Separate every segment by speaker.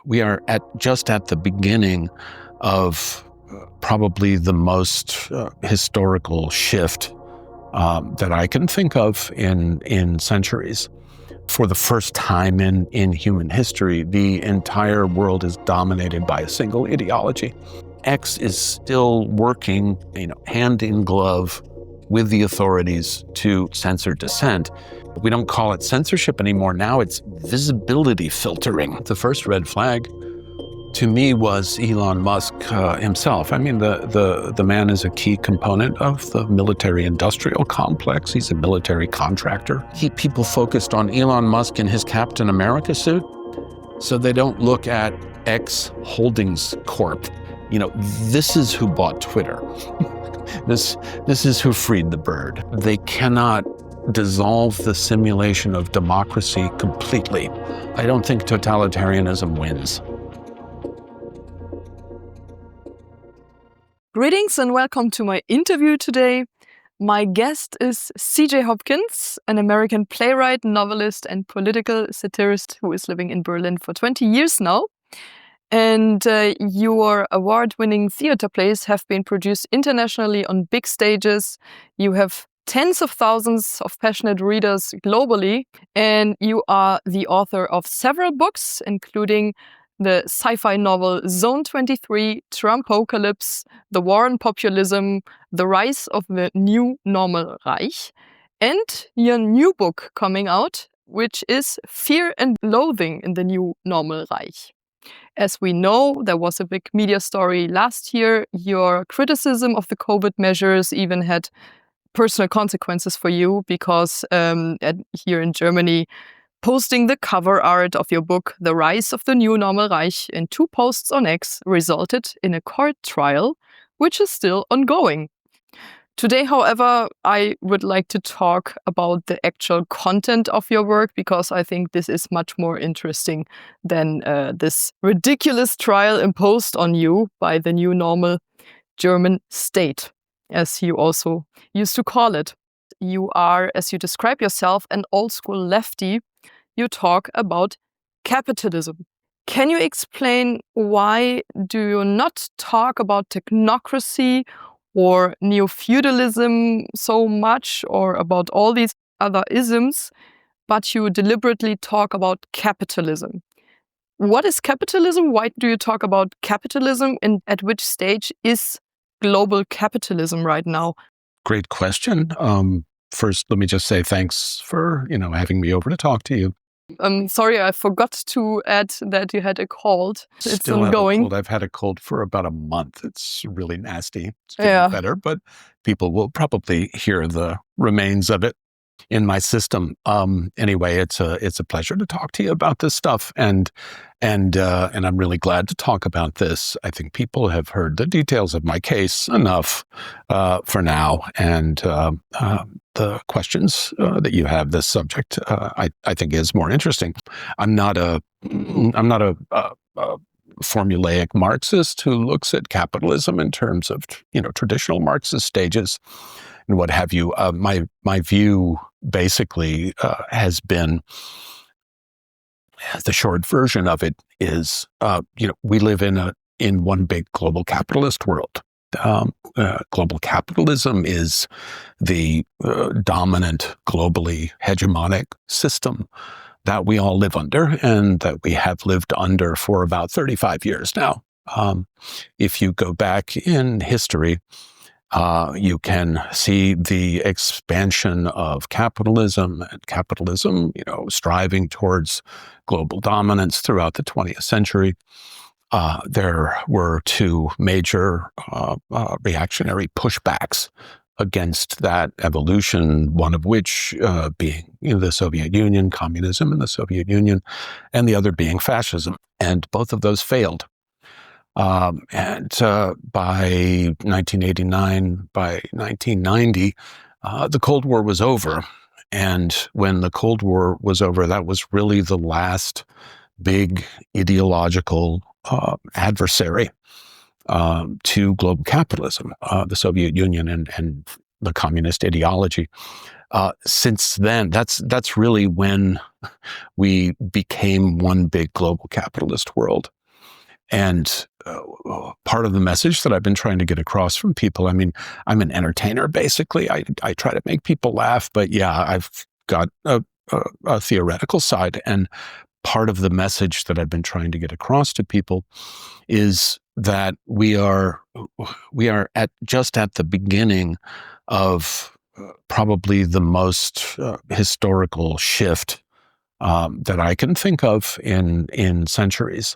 Speaker 1: We are just at the beginning of probably the most historical shift that I can think of in centuries. For the first time in human history, the entire world is dominated by a single ideology. X is still working, hand in glove with the authorities to censor dissent. We don't call it censorship anymore. Now it's visibility filtering. The first red flag to me was Elon Musk himself. I mean, the man is a key component of the military-industrial complex. He's a military contractor. People focused on Elon Musk in his Captain America suit, so they don't look at X Holdings Corp. This is who bought Twitter. This is who freed the bird. They cannot dissolve the simulation of democracy completely. I don't think totalitarianism wins.
Speaker 2: Greetings and welcome to my interview today. My guest is CJ Hopkins, an American playwright, novelist, and political satirist who is living in Berlin for 20 years now. And your award-winning theater plays have been produced internationally on big stages. You have tens of thousands of passionate readers globally, and you are the author of several books, including the sci-fi novel Zone 23, Trump-Apocalypse, The War on Populism, The Rise of the New Normal Reich, and your new book coming out, which is Fear and Loathing in the New Normal Reich. As we know, there was a big media story last year. Your criticism of the COVID measures even had personal consequences for you because here in Germany, posting the cover art of your book, The Rise of the New Normal Reich, in 2 posts on X resulted in a court trial, which is still ongoing. Today, however, I would like to talk about the actual content of your work because I think this is much more interesting than this ridiculous trial imposed on you by the new normal German state, as you also used to call it. You are, as you describe yourself, an old-school lefty. You talk about capitalism. Can you explain why do you not talk about technocracy or neo-feudalism so much, or about all these other isms, but you deliberately talk about capitalism? What is capitalism? Why do you talk about capitalism? And at which stage is global capitalism right now?
Speaker 1: Great question. First, let me just say thanks for having me over to talk to you.
Speaker 2: Sorry, I forgot to add that you had a cold. It's
Speaker 1: Still
Speaker 2: ongoing.
Speaker 1: Have a cold. I've had a cold for about a month. It's really nasty. It's getting better, but people will probably hear the remains of it in my system. Anyway, it's a pleasure to talk to you about this stuff, and I'm really glad to talk about this. I think people have heard the details of my case enough for now, and the questions that you have, this subject, I think is more interesting. I'm not a formulaic Marxist who looks at capitalism in terms of traditional Marxist stages and what have you. My view basically has been, the short version of it is, we live in one big global capitalist world. Global capitalism is the dominant, globally hegemonic system that we all live under and that we have lived under for about 35 years now. If you go back in history, you can see the expansion of capitalism and capitalism, striving towards global dominance throughout the 20th century. There were 2 major reactionary pushbacks against that evolution, one of which being the Soviet Union, communism in the Soviet Union, and the other being fascism. And both of those failed. And by 1989, by 1990, the Cold War was over. And when the Cold War was over, that was really the last big ideological adversary to global capitalism, the Soviet Union and the communist ideology. since then, that's really when we became one big global capitalist world. And part of the message that I've been trying to get across from people, I mean, I'm an entertainer, basically. I try to make people laugh, but yeah, I've got a theoretical side. And part of the message that I've been trying to get across to people is that we are just at the beginning of probably the most historical shift that I can think of in centuries.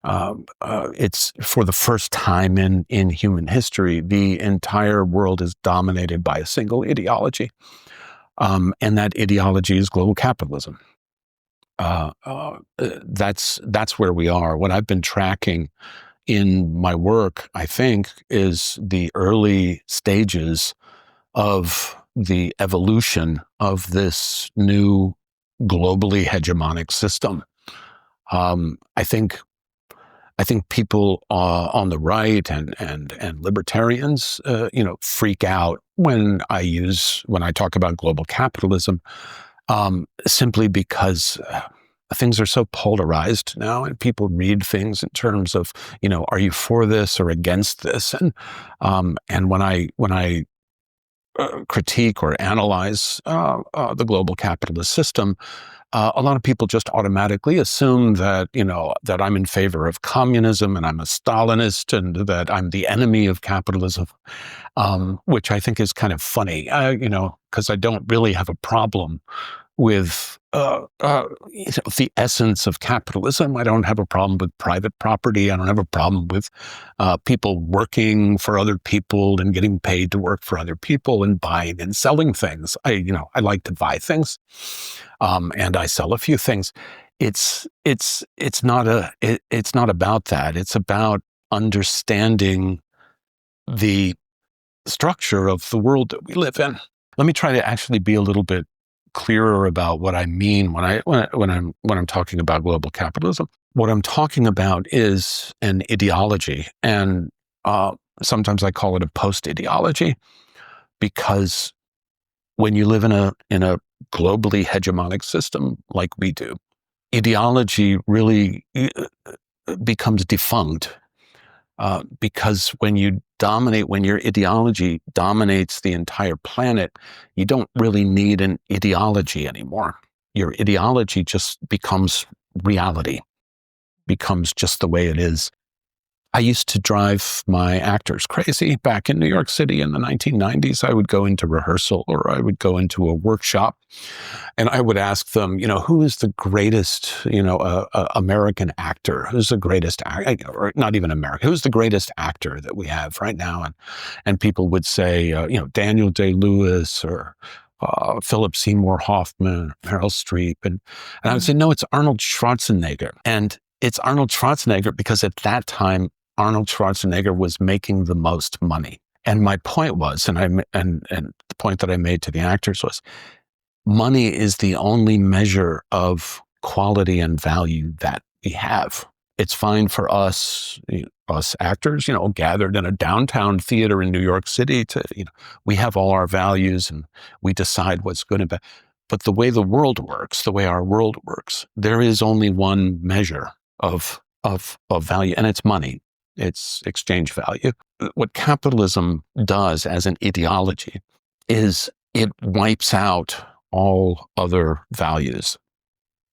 Speaker 1: It's for the first time in human history, the entire world is dominated by a single ideology, and that ideology is global capitalism. That's where we are. What I've been tracking in my work, I think, is the early stages of the evolution of this new globally hegemonic system. I think people on the right and libertarians, freak out when I talk about global capitalism, simply because things are so polarized now, and people read things in terms of, are you for this or against this? And when I critique or analyze the global capitalist system, a lot of people just automatically assume that, that I'm in favor of communism and I'm a Stalinist and that I'm the enemy of capitalism, which I think is kind of funny, because I don't really have a problem with the essence of capitalism. I don't have a problem with private property. I don't have a problem with people working for other people and getting paid to work for other people and buying and selling things. I like to buy things, and I sell a few things. It's not about that. It's about understanding the structure of the world that we live in. Let me try to actually be a little bit clearer about what I mean when I'm talking about global capitalism. What I'm talking about is an ideology, and sometimes I call it a post-ideology, because when you live in a globally hegemonic system like we do, ideology really becomes defunct. Because when your ideology dominates the entire planet, you don't really need an ideology anymore. Your ideology just becomes reality, becomes just the way it is. I used to drive my actors crazy back in New York City in the 1990s. I would go into rehearsal or I would go into a workshop and I would ask them, who is the greatest, American actor? Who's the greatest, or not even American, who's the greatest actor that we have right now? And people would say, Daniel Day-Lewis or Philip Seymour Hoffman, Meryl Streep. And I would say, no, it's Arnold Schwarzenegger. And it's Arnold Schwarzenegger because at that time, Arnold Schwarzenegger was making the most money. And my point was, and the point that I made to the actors was, money is the only measure of quality and value that we have. It's fine for us actors, gathered in a downtown theater in New York City we have all our values and we decide what's good and bad. But the way the world works, the way our world works, there is only one measure of value, and it's money. It's exchange value. What capitalism does as an ideology is it wipes out all other values,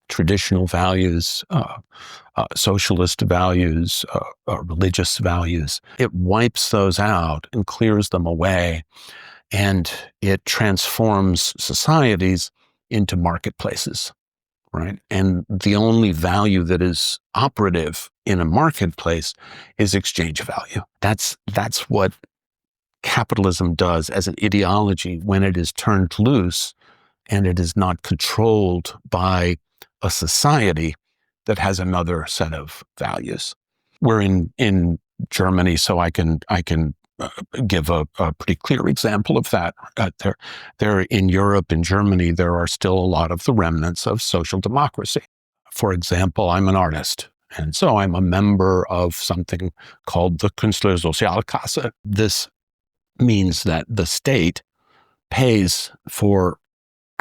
Speaker 1: traditional values, socialist values, religious values. It wipes those out and clears them away, and it transforms societies into marketplaces. Right. And the only value that is operative in a marketplace is exchange value. That's what capitalism does as an ideology when it is turned loose and it is not controlled by a society that has another set of values. We're in Germany, so I can give a pretty clear example of that. There in Europe, in Germany, there are still a lot of the remnants of social democracy. For example, I'm an artist, and so I'm a member of something called the Künstlersozialkasse. This means that the state pays for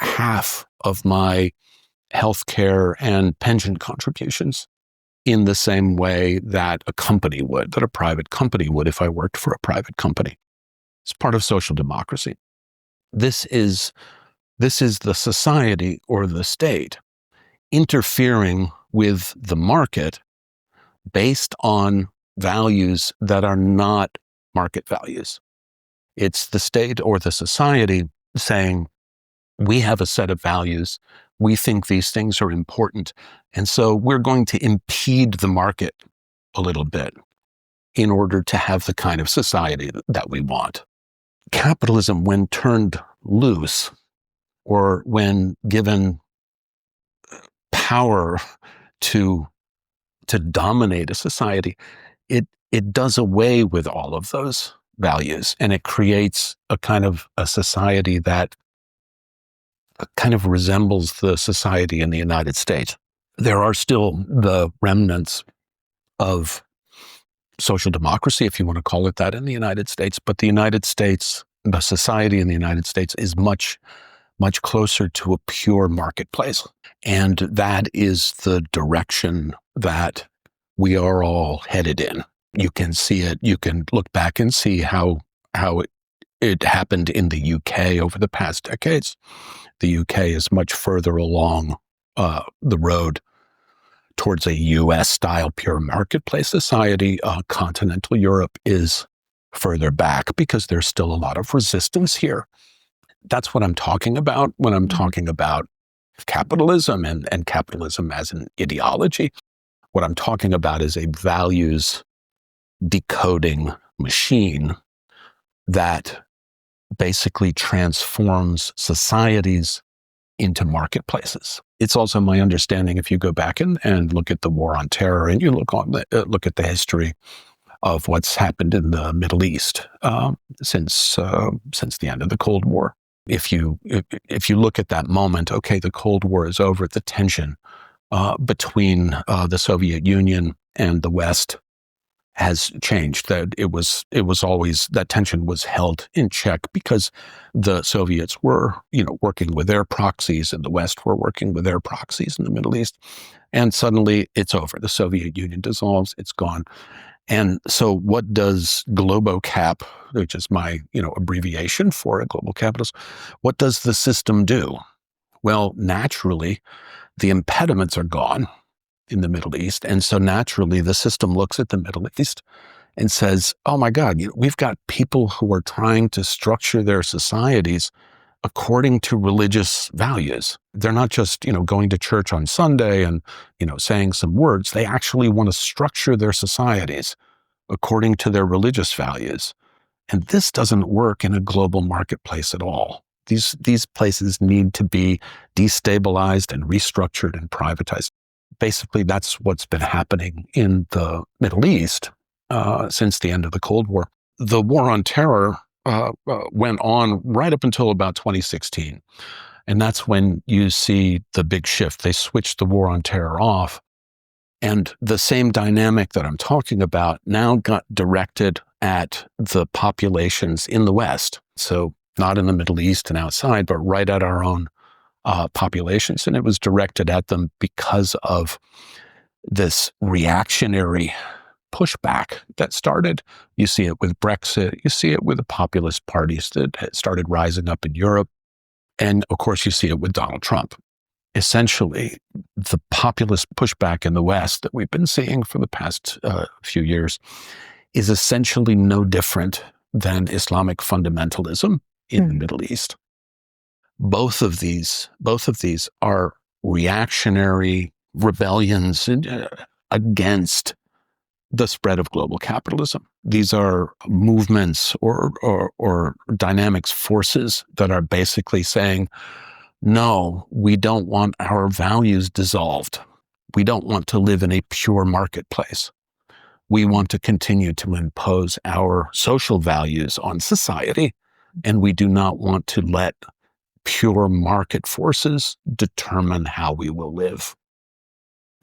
Speaker 1: half of my healthcare and pension contributions in the same way that a company would, that a private company would if I worked for a private company. It's part of social democracy. This is the society or the state interfering with the market based on values that are not market values. It's the state or the society saying, we have a set of values, we think these things are important, and so we're going to impede the market a little bit in order to have the kind of society that we want. Capitalism, when turned loose, or when given power to dominate a society, it does away with all of those values, and it creates a kind of a society that kind of resembles the society in the United States. There are still the remnants of social democracy, if you want to call it that, in the United States, but the United States, the society in the United States is much closer to a pure marketplace. And that is the direction that we are all headed in. You can see it. You can look back and see how it happened in the UK over the past decades. The UK is much further along the road towards a US-style pure marketplace society. Continental Europe is further back because there's still a lot of resistance here. That's what I'm talking about when I'm talking about capitalism and capitalism as an ideology. What I'm talking about is a values decoding machine that basically transforms societies into marketplaces. It's also my understanding, if you go back and look at the war on terror and you look at the history of what's happened in the Middle East since the end of the Cold War. If you look at that moment, okay, the Cold War is over. The tension between the Soviet Union and the West has changed. That it was always, that tension was held in check because the Soviets were, working with their proxies and the West were working with their proxies in the Middle East. And suddenly it's over. The Soviet Union dissolves, it's gone. And so what does GloboCap, which is my, abbreviation for a global capitalist, what does the system do? Well, naturally, the impediments are gone in the Middle East. And so naturally, the system looks at the Middle East and says, oh my God, we've got people who are trying to structure their societies according to religious values. They're not just, going to church on Sunday and, saying some words. They actually want to structure their societies according to their religious values. And this doesn't work in a global marketplace at all. These places need to be destabilized and restructured and privatized. Basically, that's what's been happening in the Middle East since the end of the Cold War. The war on terror went on right up until about 2016. And that's when you see the big shift. They switched the war on terror off. And the same dynamic that I'm talking about now got directed at the populations in the West. So not in the Middle East and outside, but right at our own populations. And it was directed at them because of this reactionary pushback that started. You see it with Brexit. You see it with the populist parties that started rising up in Europe. And of course, you see it with Donald Trump. Essentially, the populist pushback in the West that we've been seeing for the past few years is essentially no different than Islamic fundamentalism in the Middle East. Both of these are reactionary rebellions against the spread of global capitalism. These are movements or dynamics, forces that are basically saying, no, we don't want our values dissolved. We don't want to live in a pure marketplace. We want to continue to impose our social values on society, and we do not want to let pure market forces determine how we will live.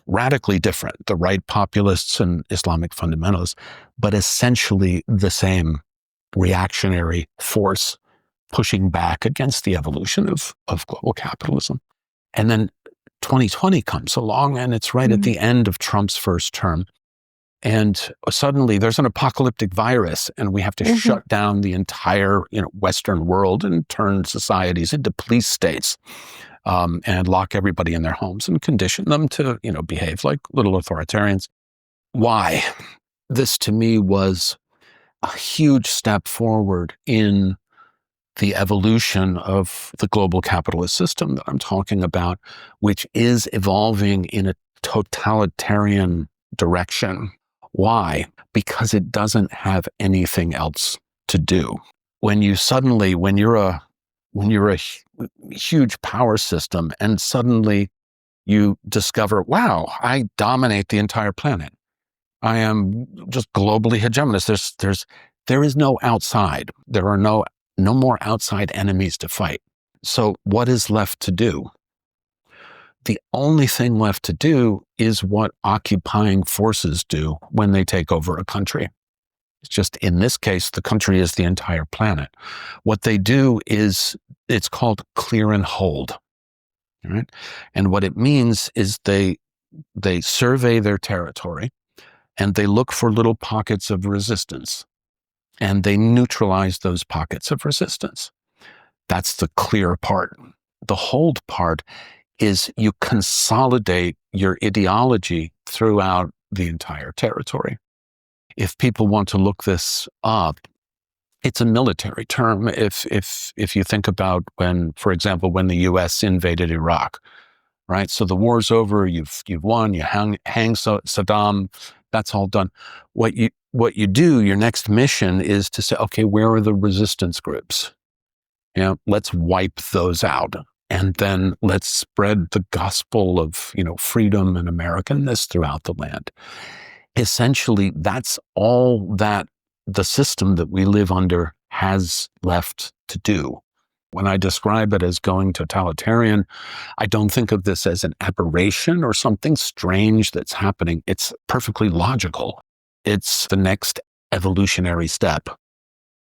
Speaker 1: Radically different, the right populists and Islamic fundamentalists, but essentially the same reactionary force pushing back against the evolution of global capitalism. And then 2020 comes along, and it's right at the end of Trump's first term. And suddenly there's an apocalyptic virus, and we have to shut down the entire Western world and turn societies into police states, and lock everybody in their homes and condition them to behave like little authoritarians. Why? This to me was a huge step forward in the evolution of the global capitalist system that I'm talking about, which is evolving in a totalitarian direction. Why? Because it doesn't have anything else to do. When you're a huge power system, and suddenly you discover, wow, I dominate the entire planet. I am just globally hegemonous. There is no outside. There are no more outside enemies to fight. So what is left to do? The only thing left to do is what occupying forces do when they take over a country. It's just, in this case, the country is the entire planet. What they do is, it's called clear and hold. Right? And what it means is they survey their territory, and they look for little pockets of resistance, and they neutralize those pockets of resistance. That's the clear part. The hold part is you consolidate your ideology throughout the entire territory. If people want to look this up, it's a military term. If you think about when, for example, when the U.S. invaded Iraq, right? So the war's over, you've won, you hang Saddam, that's all done. What you do, your next mission is to say, okay, where are the resistance groups? Let's wipe those out. And then let's spread the gospel of, freedom and Americanness throughout the land. Essentially, that's all that the system that we live under has left to do. When I describe it as going totalitarian, I don't think of this as an aberration or something strange that's happening. It's perfectly logical. It's the next evolutionary step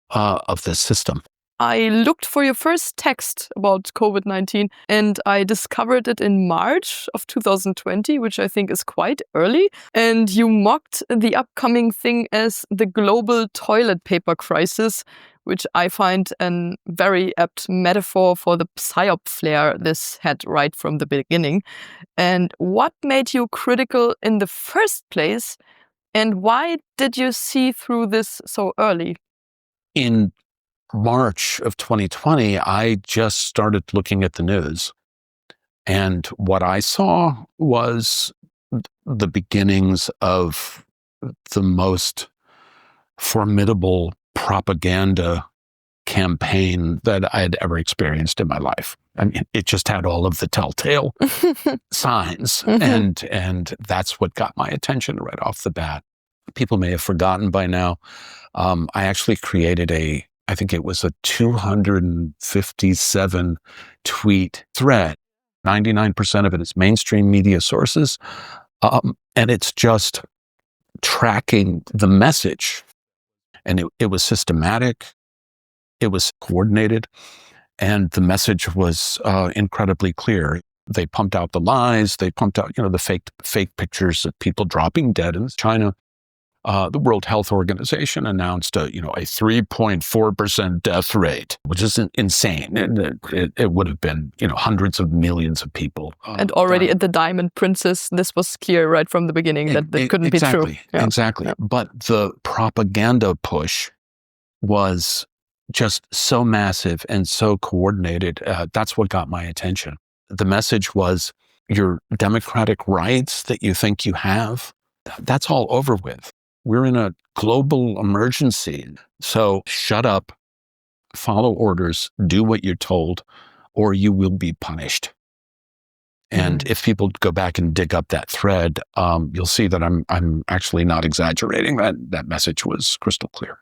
Speaker 1: of this system.
Speaker 2: I looked for your first text about COVID-19, and I discovered it in March of 2020, which I think is quite early. And you mocked the upcoming thing as the global toilet paper crisis, which I find a very apt metaphor for the Psyop flair this had right from the beginning. And what made you critical in the first place? And why did you see through this so early?
Speaker 1: In March of 2020, I just started looking at the news. And what I saw was the beginnings of the most formidable propaganda campaign that I had ever experienced in my life. I mean, it just had all of the telltale signs. And that's what got my attention right off the bat. People may have forgotten by now. I actually created I think it was a 257 tweet thread. 99% of it is mainstream media sources. And it's just tracking the message. And it was systematic. It was coordinated. And the message was incredibly clear. They pumped out the lies. They pumped out, the fake pictures of people dropping dead in China. The World Health Organization announced a 3.4% death rate, which is insane. It would have been, hundreds of millions of people.
Speaker 2: And already at the Diamond Princess, this was clear right from the beginning that couldn't be true.
Speaker 1: Exactly. But the propaganda push was just so massive and so coordinated. That's what got my attention. The message was, your democratic rights that you think you have, that's all over with. We're in a global emergency. So shut up, follow orders, do what you're told, or you will be punished. And if people go back and dig up that thread, you'll see that I'm actually not exaggerating. That message was crystal clear.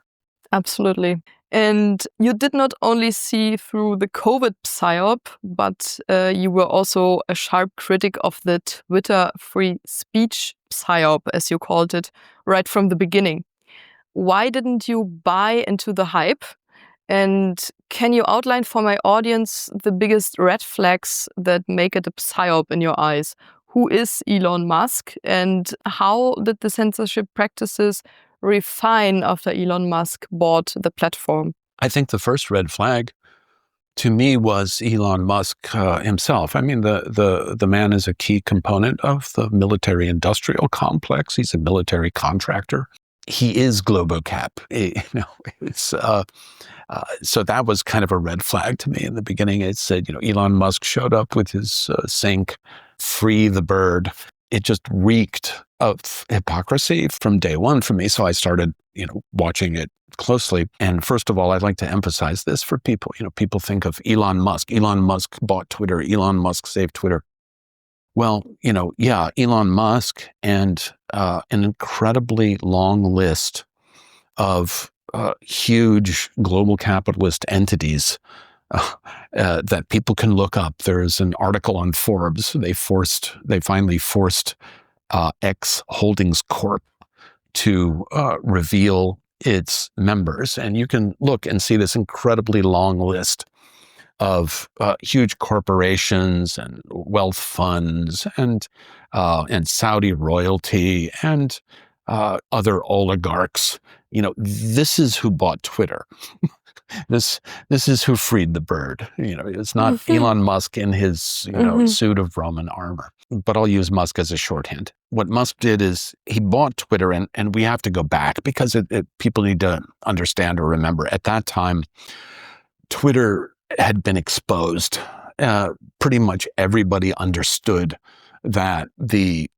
Speaker 2: Absolutely. And you did not only see through the COVID psyop, but you were also a sharp critic of the Twitter free speech psyop, as you called it, right from the beginning. Why didn't you buy into the hype? And can you outline for my audience the biggest red flags that make it a psyop in your eyes? Who is Elon Musk, and how did the censorship practices refine after Elon Musk bought the platform?
Speaker 1: I think the first red flag to me was Elon Musk himself. I mean, the man is a key component of the military-industrial complex. He's a military contractor. He is Globocap. So that was kind of a red flag to me in the beginning. It said, Elon Musk showed up with his sink, free the bird. It just reeked of hypocrisy from day one for me. So I started, watching it closely. And first of all, I'd like to emphasize this for people. People think of Elon Musk. Elon Musk bought Twitter. Elon Musk saved Twitter. Well, Elon Musk and an incredibly long list of huge global capitalist entities that people can look up. There's an article on Forbes. They finally forced X Holdings Corp to reveal its members. And you can look and see this incredibly long list of huge corporations and wealth funds and Saudi royalty and other oligarchs. This is who bought Twitter. This is who freed the bird. It's not Elon Musk in his suit of Roman armor. But I'll use Musk as a shorthand. What Musk did is he bought Twitter, and we have to go back because people need to understand or remember. At that time, Twitter had been exposed. Pretty much everybody understood that the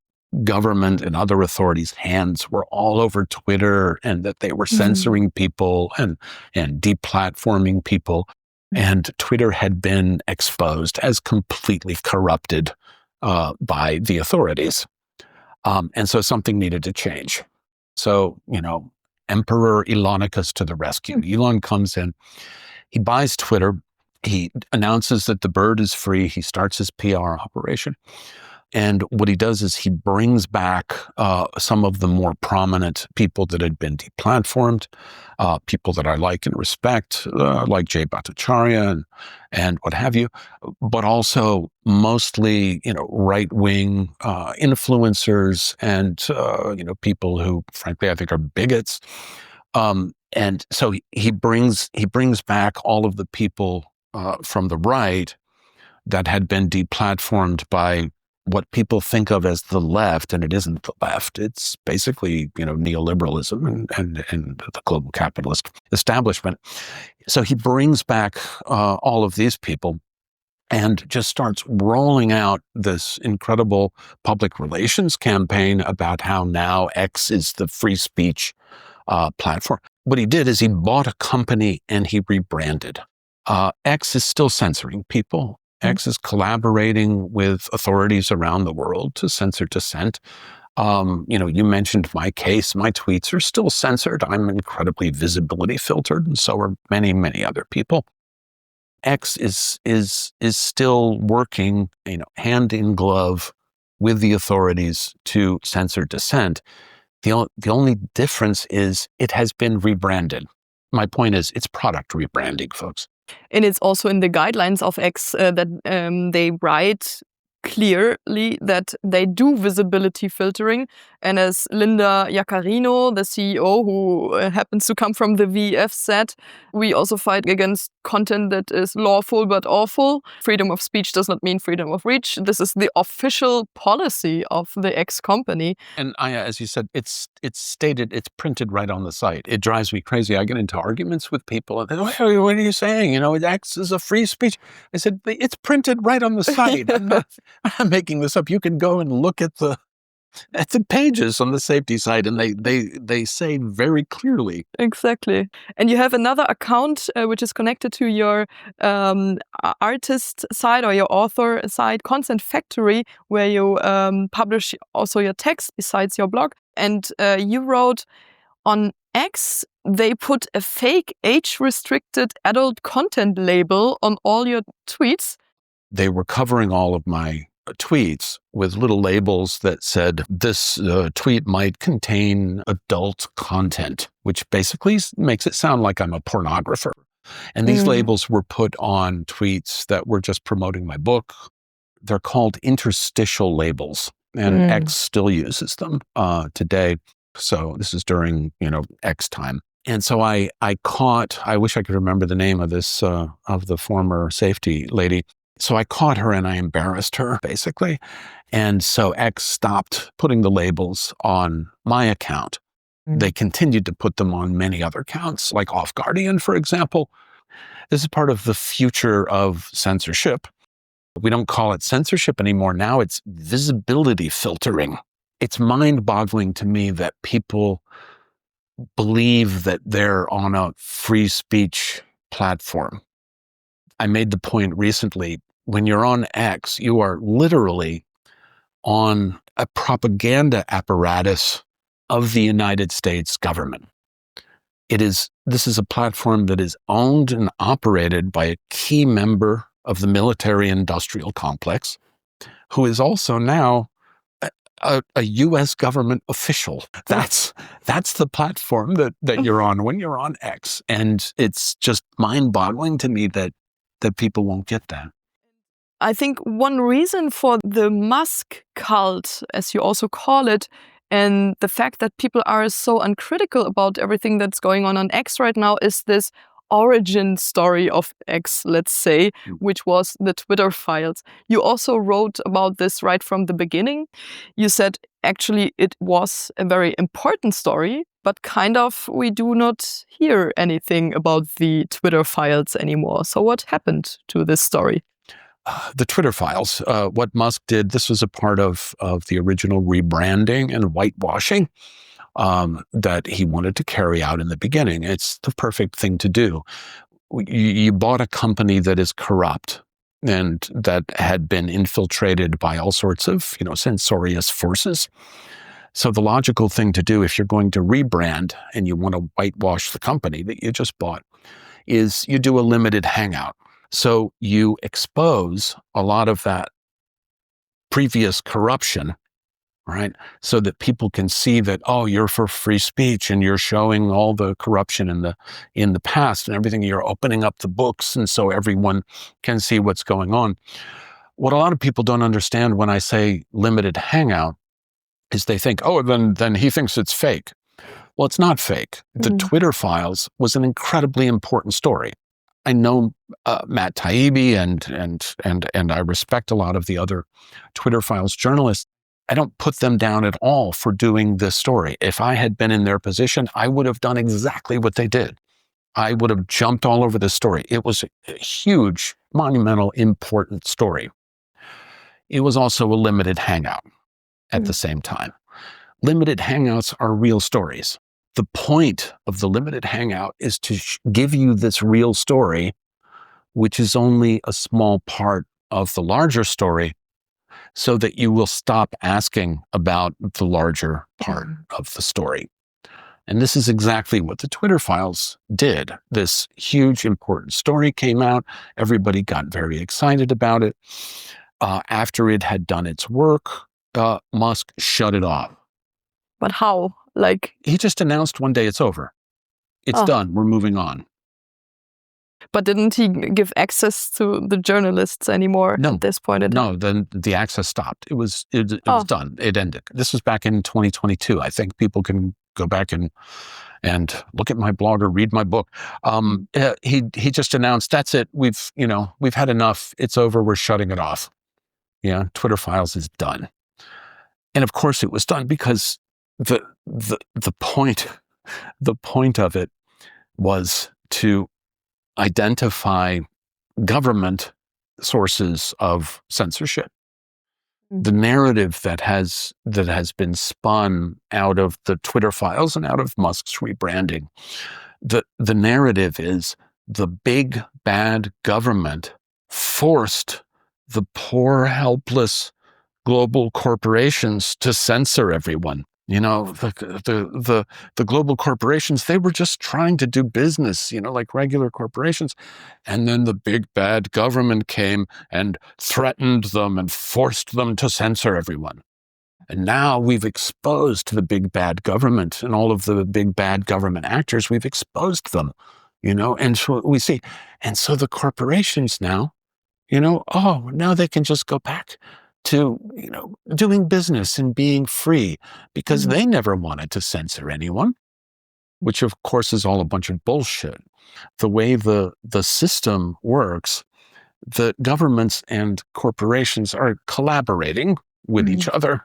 Speaker 1: government and other authorities' hands were all over Twitter, and that they were censoring people and deplatforming people. And Twitter had been exposed as completely corrupted by the authorities. And so something needed to change. So, Emperor Elonicus to the rescue. Elon comes in, he buys Twitter, he announces that the bird is free, he starts his PR operation. And what he does is he brings back some of the more prominent people that had been deplatformed, people that I like and respect, like Jay Bhattacharya and what have you, but also mostly, right-wing influencers and, people who, frankly, I think are bigots. And so he brings back all of the people from the right that had been deplatformed by what people think of as the left, and it isn't the left. It's basically, neoliberalism and the global capitalist establishment. So he brings back all of these people and just starts rolling out this incredible public relations campaign about how now X is the free speech platform. What he did is he bought a company and he rebranded. X is still censoring people. X is collaborating with authorities around the world to censor dissent. You mentioned my case. My tweets are still censored. I'm incredibly visibility filtered, and so are many, many other people. X is still working, hand in glove with the authorities to censor dissent. The only difference is it has been rebranded. My point is, it's product rebranding, folks.
Speaker 2: And it's also in the guidelines of X that they write clearly that they do visibility filtering. And as Linda Yaccarino, the CEO, who happens to come from the VEF, said, we also fight against content that is lawful but awful. Freedom of speech does not mean freedom of reach. This is the official policy of the X company.
Speaker 1: And Aya, as you said, it's stated, it's printed right on the site. It drives me crazy. I get into arguments with people and they go, what are you saying? X is a free speech. I said, it's printed right on the site. I'm making this up. You can go and look at the pages on the safety site, and they say very clearly.
Speaker 2: Exactly. And you have another account which is connected to your artist side or your author side, Consent Factory, where you publish also your text besides your blog. And you wrote, on X, they put a fake age-restricted adult content label on all your tweets.
Speaker 1: They were covering all of my tweets with little labels that said this tweet might contain adult content, which basically makes it sound like I'm a pornographer. And these labels were put on tweets that were just promoting my book. They're called interstitial labels, and X still uses them today. So this is during, X time. And so I wish I could remember the name of this, of the former safety lady. So I caught her and I embarrassed her, basically. And so X stopped putting the labels on my account. They continued to put them on many other accounts, like Off Guardian, for example. This is part of the future of censorship. We don't call it censorship anymore. Now it's visibility filtering. It's mind-boggling to me that people believe that they're on a free speech platform. I made the point recently, when you're on X, you are literally on a propaganda apparatus of the United States government. This is a platform that is owned and operated by a key member of the military-industrial complex, who is also now a U.S. government official. That's the platform that you're on when you're on X. And it's just mind-boggling to me that people won't get that.
Speaker 2: I think one reason for the Musk cult, as you also call it, and the fact that people are so uncritical about everything that's going on X right now is this origin story of X, let's say, which was the Twitter files. You also wrote about this right from the beginning. You said actually it was a very important story, but kind of we do not hear anything about the Twitter files anymore. So what happened to this story?
Speaker 1: The Twitter files, what Musk did, this was a part of the original rebranding and whitewashing that he wanted to carry out in the beginning. It's the perfect thing to do. You bought a company that is corrupt and that had been infiltrated by all sorts of, censorious forces. So the logical thing to do if you're going to rebrand and you want to whitewash the company that you just bought is you do a limited hangout. So you expose a lot of that previous corruption, right? So that people can see that, oh, you're for free speech and you're showing all the corruption in the past and everything. You're opening up the books and so everyone can see what's going on. What a lot of people don't understand when I say limited hangout is they think, oh, then he thinks it's fake. Well, it's not fake. The Twitter files was an incredibly important story. I know Matt Taibbi and I respect a lot of the other Twitter files journalists. I don't put them down at all for doing this story. If I had been in their position, I would have done exactly what they did. I would have jumped all over this story. It was a huge, monumental, important story. It was also a limited hangout at the same time. Limited hangouts are real stories. The point of the limited hangout is to give you this real story, which is only a small part of the larger story, so that you will stop asking about the larger part of the story. And this is exactly what the Twitter files did. This huge, important story came out. Everybody got very excited about it. After it had done its work, Musk shut it off.
Speaker 2: But how?
Speaker 1: He just announced one day it's over. It's done. We're moving on.
Speaker 2: But didn't he give access to the journalists anymore at this point?
Speaker 1: No, then the access stopped. It was done. It ended. This was back in 2022. I think people can go back and look at my blog or read my book. He just announced, that's it. We've had enough. It's over. We're shutting it off. Yeah, Twitter files is done. And of course it was done because the point of it was to identify government sources of censorship. The narrative that has been spun out of the Twitter files and out of Musk's rebranding, the narrative is the big bad government forced the poor, helpless global corporations to censor everyone. The global corporations, they were just trying to do business, like regular corporations. And then the big bad government came and threatened them and forced them to censor everyone. And now we've exposed the big bad government and all of the big bad government actors. We've exposed them. and so we see. And so the corporations now, now they can just go back to, doing business and being free because they never wanted to censor anyone, which of course is all a bunch of bullshit. The way the system works, the governments and corporations are collaborating with each other.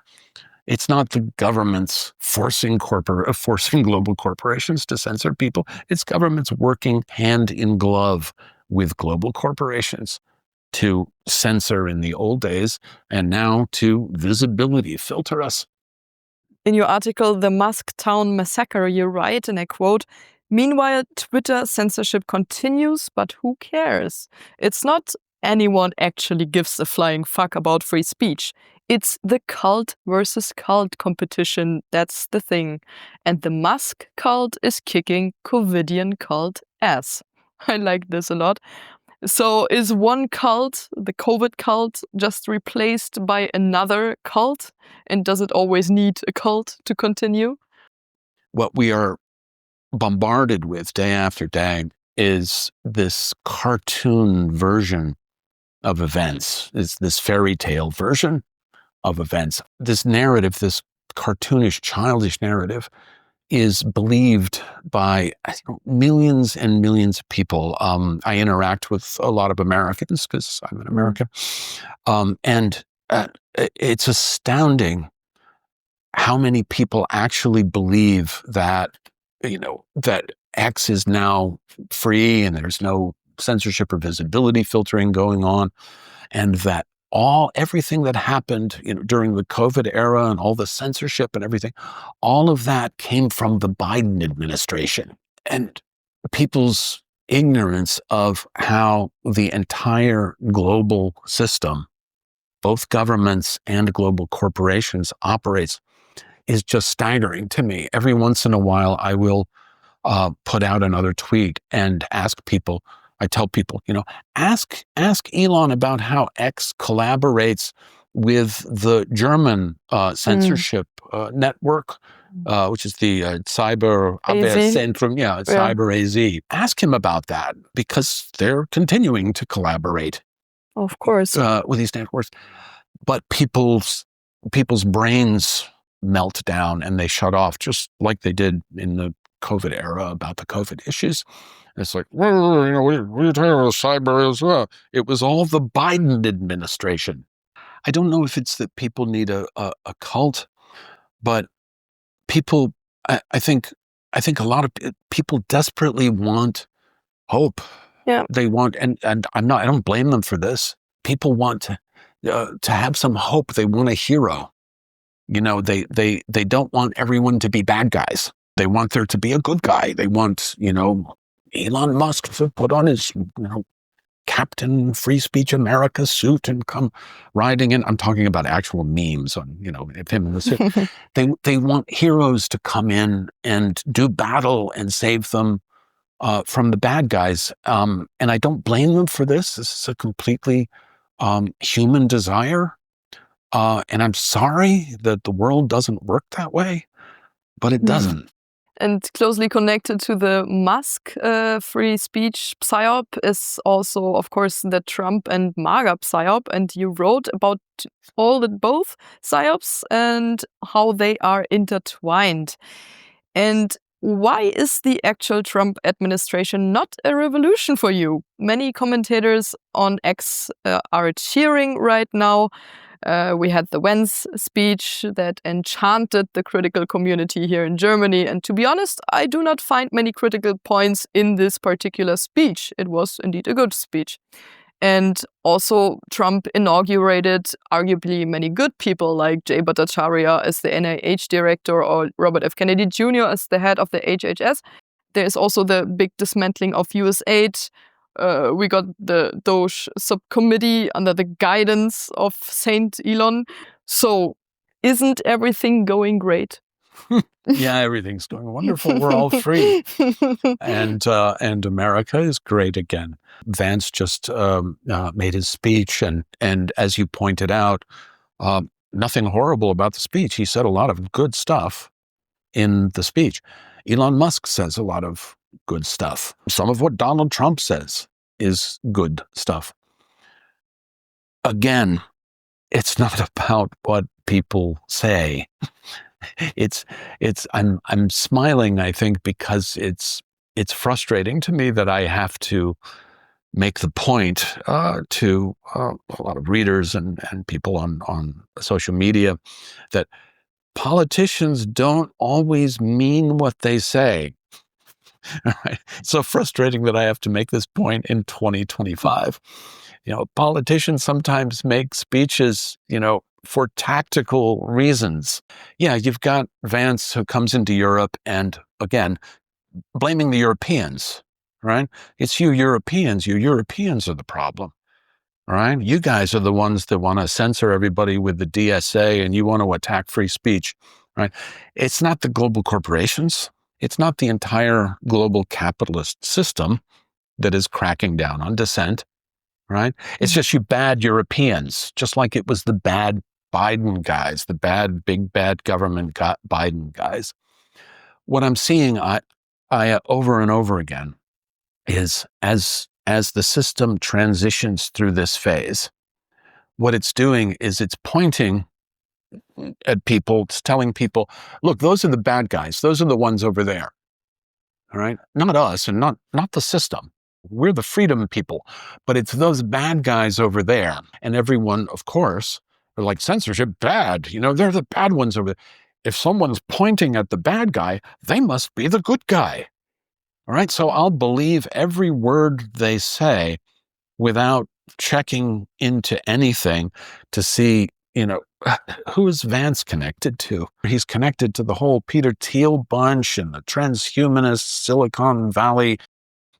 Speaker 1: It's not the governments forcing global corporations to censor people. It's governments working hand in glove with global corporations to censor in the old days and now to visibility filter us.
Speaker 2: In your article, The Musk Town Massacre, you write, and I quote, "Meanwhile, Twitter censorship continues, but who cares? It's not anyone actually gives a flying fuck about free speech. It's the cult versus cult competition, that's the thing. And the Musk cult is kicking COVIDian cult ass." I like this a lot. So is one cult, the COVID cult, just replaced by another cult? And does it always need a cult to continue?
Speaker 1: What we are bombarded with day after day is this cartoon version of events, is this fairy tale version of events. This narrative, this cartoonish, childish narrative, is believed by millions and millions of people. I interact with a lot of Americans because I'm an American. And it's astounding how many people actually believe that, that X is now free and there's no censorship or visibility filtering going on, and that everything that happened during the COVID era and all the censorship and everything, all of that came from the Biden administration. And people's ignorance of how the entire global system, both governments and global corporations, operates is just staggering to me. Every once in a while, I will put out another tweet and I tell people, ask Elon about how X collaborates with the German censorship network, which is the Cyber Abwehrzentrum, Cyber AZ. Ask him about that because they're continuing to collaborate.
Speaker 2: Of course.
Speaker 1: With these networks. But people's brains melt down and they shut off, just like they did in the COVID era about the COVID issues. It's like, well, what are you talking about cyber as well? It was all the Biden administration. I don't know if it's that people need a cult, but people, I think a lot of people desperately want hope.
Speaker 2: Yeah.
Speaker 1: They want, and I don't blame them for this. People want to have some hope. They want a hero. They don't want everyone to be bad guys. They want there to be a good guy. They want, Elon Musk to put on his, Captain Free Speech America suit and come riding in. I'm talking about actual memes on, him in the suit. They want heroes to come in and do battle and save them from the bad guys. And I don't blame them for this. This is a completely human desire. And I'm sorry that the world doesn't work that way, but it doesn't.
Speaker 2: And closely connected to the Musk free speech psyop is also, of course, the Trump and MAGA psyop. And you wrote about both psyops and how they are intertwined. And why is the actual Trump administration not a revolution for you? Many commentators on X are cheering right now. We had the Vance speech that enchanted the critical community here in Germany. And to be honest, I do not find many critical points in this particular speech. It was indeed a good speech. And also Trump inaugurated arguably many good people like Jay Bhattacharya as the NIH director or Robert F. Kennedy Jr. as the head of the HHS. There is also the big dismantling of USAID. We got the Doge subcommittee under the guidance of Saint Elon. So isn't everything going great?
Speaker 1: Yeah, everything's going wonderful. We're all free. And America is great again. Vance just made his speech. And as you pointed out, nothing horrible about the speech. He said a lot of good stuff in the speech. Elon Musk says a lot of good stuff. Some of what Donald Trump says is good stuff. Again, it's not about what people say. I'm smiling, I think, because it's frustrating to me that I have to make the point to a lot of readers and people on social media that politicians don't always mean what they say. Right? It's so frustrating that I have to make this point in 2025. Politicians sometimes make speeches, for tactical reasons. Yeah, you've got Vance who comes into Europe and, again, blaming the Europeans, right? It's you Europeans. You Europeans are the problem, right? You guys are the ones that want to censor everybody with the DSA and you want to attack free speech, right? It's not the global corporations. It's not the entire global capitalist system that is cracking down on dissent, right? It's just you bad Europeans, just like it was the bad Biden guys, the bad, big, bad government Biden guys. What I'm seeing I over and over again is as the system transitions through this phase, what it's doing is it's pointing at people, it's telling people, look, those are the bad guys. Those are the ones over there. All right. Not us and not the system. We're the freedom people, but it's those bad guys over there. And everyone, of course, are like, censorship, bad. They're the bad ones over there. If someone's pointing at the bad guy, they must be the good guy. All right. So I'll believe every word they say without checking into anything to see, who is Vance connected to? He's connected to the whole Peter Thiel bunch and the transhumanist Silicon Valley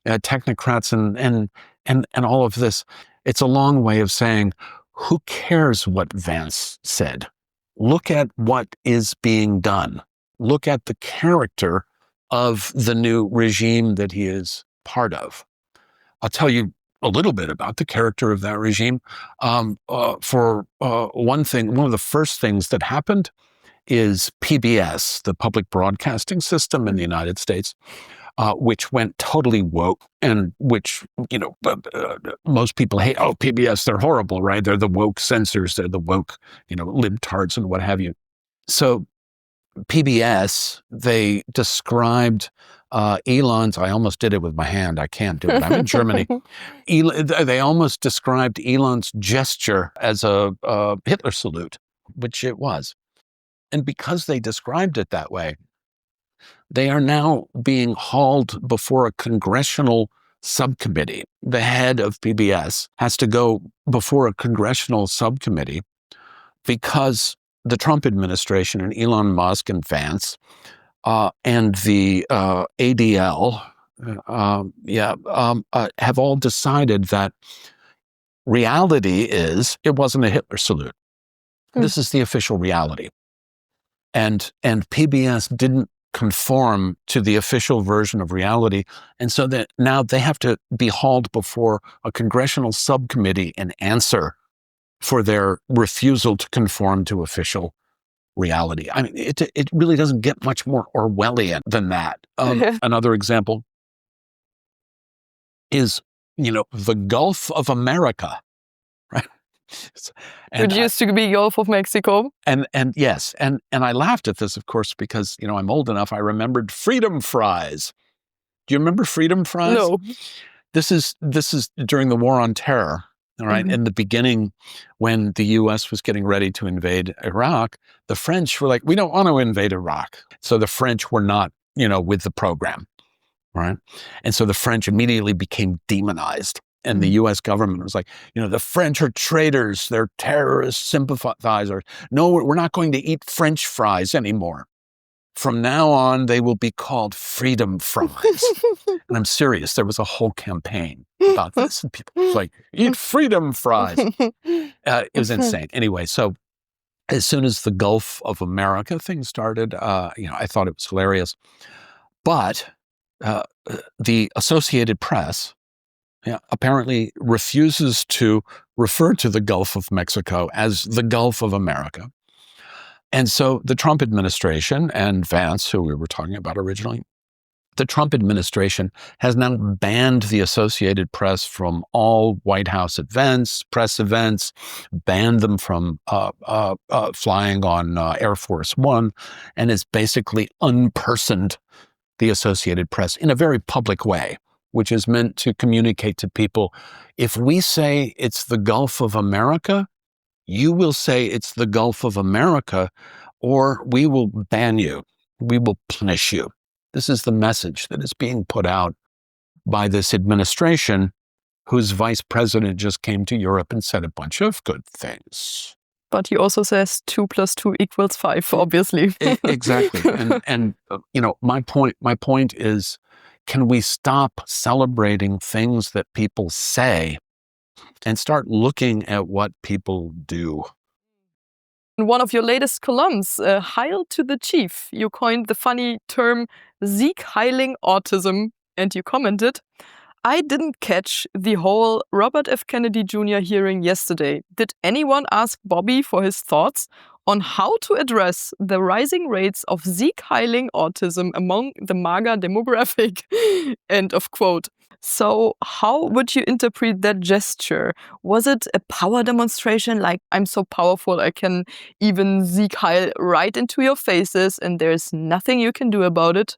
Speaker 1: technocrats and all of this. It's a long way of saying, who cares what Vance said? Look at what is being done. Look at the character of the new regime that he is part of. I'll tell you a little bit about the character of that regime. For one thing, one of the first things that happened is PBS, the public broadcasting system in the United States, which went totally woke, and which, most people hate. Oh, PBS, they're horrible, right? They're the woke censors. They're the woke, libtards and what have you. So PBS, they described Elon's, I almost did it with my hand. I can't do it. I'm in Germany. They almost described Elon's gesture as a Hitler salute, which it was. And because they described it that way, they are now being hauled before a congressional subcommittee. The head of PBS has to go before a congressional subcommittee because the Trump administration and Elon Musk and Vance and the ADL have all decided that reality is it wasn't a Hitler salute. This is the official reality. And PBS didn't conform to the official version of reality. And so that now they have to be hauled before a congressional subcommittee and answer for their refusal to conform to official reality. I mean, it really doesn't get much more Orwellian than that. Another example is, the Gulf of America, right?
Speaker 2: Which used to be Gulf of Mexico.
Speaker 1: And yes, and I laughed at this, of course, because, I'm old enough. I remembered freedom fries. Do you remember freedom fries?
Speaker 2: No.
Speaker 1: This is during the War on Terror. All right. In the beginning, when the U.S. was getting ready to invade Iraq, the French were like, we don't want to invade Iraq. So the French were not, with the program. Right. And so the French immediately became demonized. And the U.S. government was like, the French are traitors. They're terrorist sympathizers. No, we're not going to eat French fries anymore. From now on, they will be called freedom fries. And I'm serious. There was a whole campaign about this. And people were like, eat freedom fries. It was insane. Anyway, so as soon as the Gulf of America thing started, I thought it was hilarious. But the Associated Press apparently refuses to refer to the Gulf of Mexico as the Gulf of America. And so the Trump administration and Vance, who we were talking about originally, The Trump administration has now banned the Associated Press from all White House events, press events, banned them from flying on Air Force One, and has basically unpersoned the Associated Press in a very public way, which is meant to communicate to people, if we say it's the Gulf of America, you will say it's the Gulf of America, or we will ban you. We will punish you. This is the message that is being put out by this administration, whose vice president just came to Europe and said a bunch of good things.
Speaker 2: But he also says 2 + 2 = 5, obviously.
Speaker 1: Exactly. And my point is, can we stop celebrating things that people say and start looking at what people do?
Speaker 2: In one of your latest columns, Heil to the Chief, you coined the funny term Sieg heiling autism, and you commented, I didn't catch the whole Robert F. Kennedy Jr. hearing yesterday. Did anyone ask Bobby for his thoughts on how to address the rising rates of Sieg heiling autism among the MAGA demographic? End of quote. So how would you interpret that gesture? Was it a power demonstration, like I'm so powerful I can even Sieg heil right into your faces and there's nothing you can do about it?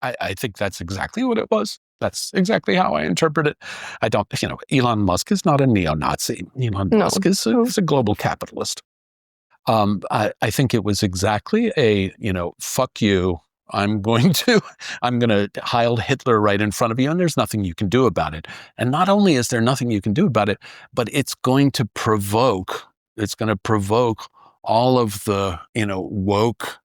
Speaker 1: I think that's exactly what it was. That's exactly how I interpret it. I don't, Elon Musk is not a neo-Nazi. Elon Musk is a global capitalist. I think it was exactly a, fuck you. I'm going to Heil Hitler right in front of you, and there's nothing you can do about it. And not only is there nothing you can do about it, but it's going to provoke all of the, woke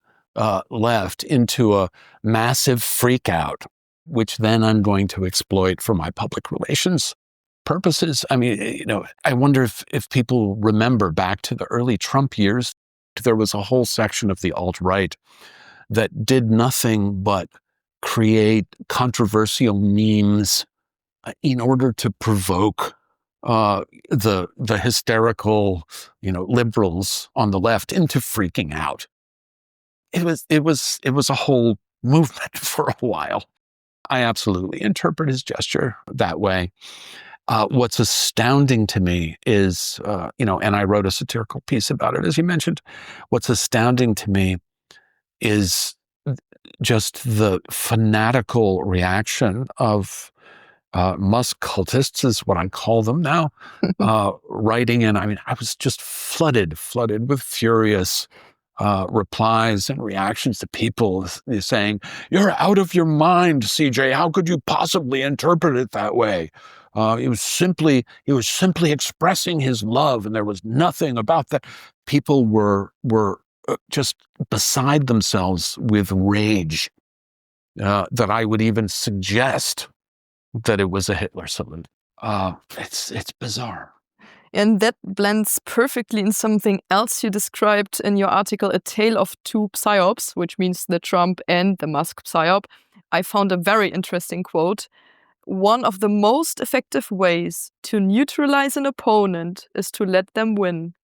Speaker 1: left into a massive freak out, which then I'm going to exploit for my public relations purposes. I mean, I wonder if people remember back to the early Trump years, there was a whole section of the alt-right that did nothing but create controversial memes in order to provoke the hysterical, liberals on the left into freaking out. It was a whole movement for a while. I absolutely interpret his gesture that way. What's astounding to me is, and I wrote a satirical piece about it, as you mentioned. What's astounding to me is just the fanatical reaction of Musk cultists, is what I call them now, writing in. I mean, I was just flooded with furious replies and reactions to people saying, "You're out of your mind, CJ. How could you possibly interpret it that way? He was simply expressing his love, and there was nothing about that." People were just beside themselves with rage that I would even suggest that it was a Hitler salute. It's bizarre.
Speaker 2: And that blends perfectly in something else you described in your article, A Tale of Two Psyops, which means the Trump and the Musk psyop. I found a very interesting quote. One of the most effective ways to neutralize an opponent is to let them win.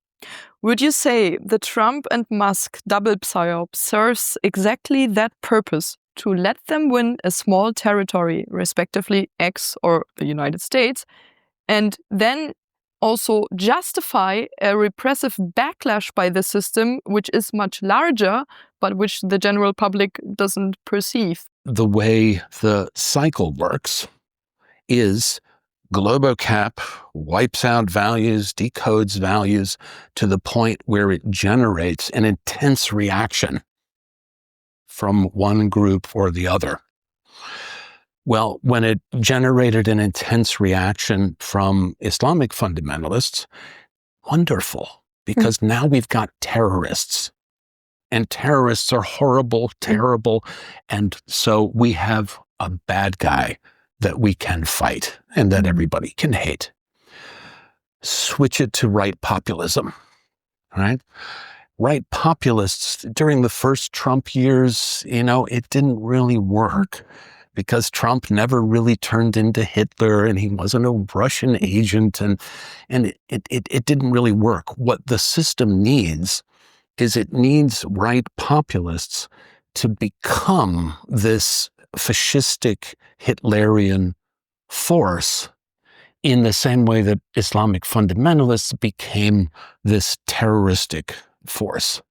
Speaker 2: Would you say the Trump and Musk double psyop serves exactly that purpose, to let them win a small territory, respectively X or the United States, and then also justify a repressive backlash by the system, which is much larger, but which the general public doesn't perceive?
Speaker 1: The way the cycle works is Globocap wipes out values, decodes values to the point where it generates an intense reaction from one group or the other. Well, when it generated an intense reaction from Islamic fundamentalists, wonderful, because now we've got terrorists. And terrorists are horrible, terrible. And so we have a bad guy that we can fight and that everybody can hate. Switch it to right populism, right? Right populists, during the first Trump years, it didn't really work, because Trump never really turned into Hitler, and he wasn't a Russian agent, and it didn't really work. What the system needs is, it needs right populists to become this fascistic Hitlerian force in the same way that Islamic fundamentalists became this terroristic force.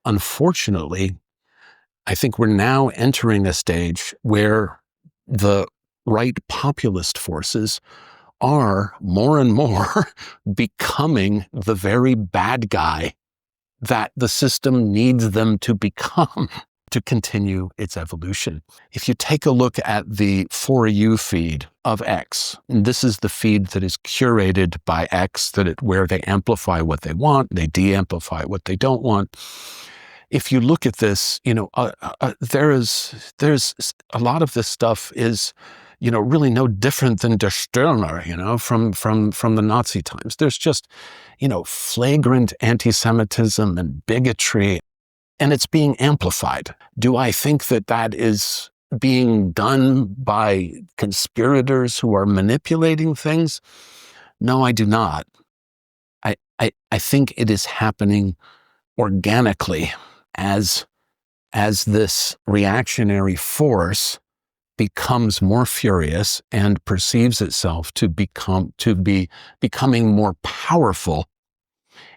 Speaker 1: Unfortunately, I think we're now entering a stage where the right populist forces are more and more becoming the very bad guy that the system needs them to become to continue its evolution. If you take a look at the For You feed of X, and this is the feed that is curated by X, where they amplify what they want, they de-amplify what they don't want. If you look at this, there's a lot of this stuff is, really no different than Der Stürmer, from the Nazi times. There's just, flagrant anti-Semitism and bigotry, and it's being amplified. Do I think that is being done by conspirators who are manipulating things? No, I do not. I think it is happening organically as this reactionary force becomes more furious and perceives itself to be becoming more powerful.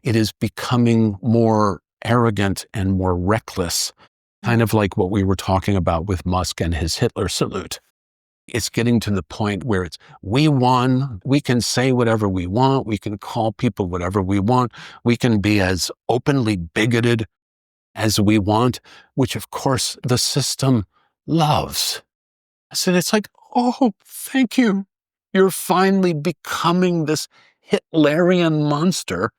Speaker 1: It is becoming more arrogant and more reckless, kind of like what we were talking about with Musk and his Hitler salute. It's getting to the point where we won, we can say whatever we want, we can call people whatever we want, we can be as openly bigoted as we want, which of course the system loves. So it's like, oh, thank you. You're finally becoming this Hitlerian monster